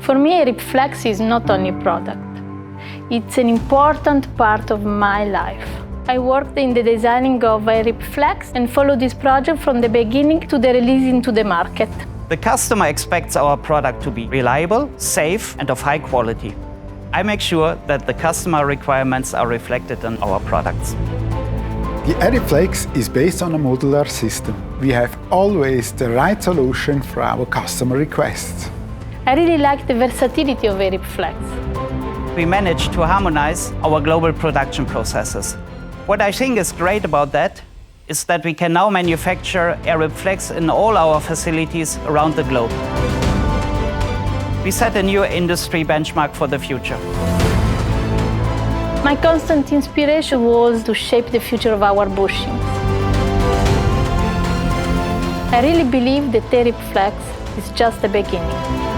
For me, AirRIP Flex is not only a product. It's an important part of my life. I worked in the designing of AirRIP Flex and followed this project from the beginning to the release into the market. The customer expects our product to be reliable, safe, and of high quality. I make sure that the customer requirements are reflected in our products. The AirRIP Flex is based on a modular system. We have always the right solution for our customer requests. I really like the versatility of AirRIP Flex. We managed to harmonize our global production processes. What I think is great about that is that we can now manufacture AirRIP Flex in all our facilities around the globe. We set a new industry benchmark for the future. My constant inspiration was to shape the future of our Bushings. I really believe that AirRIP Flex is just the beginning.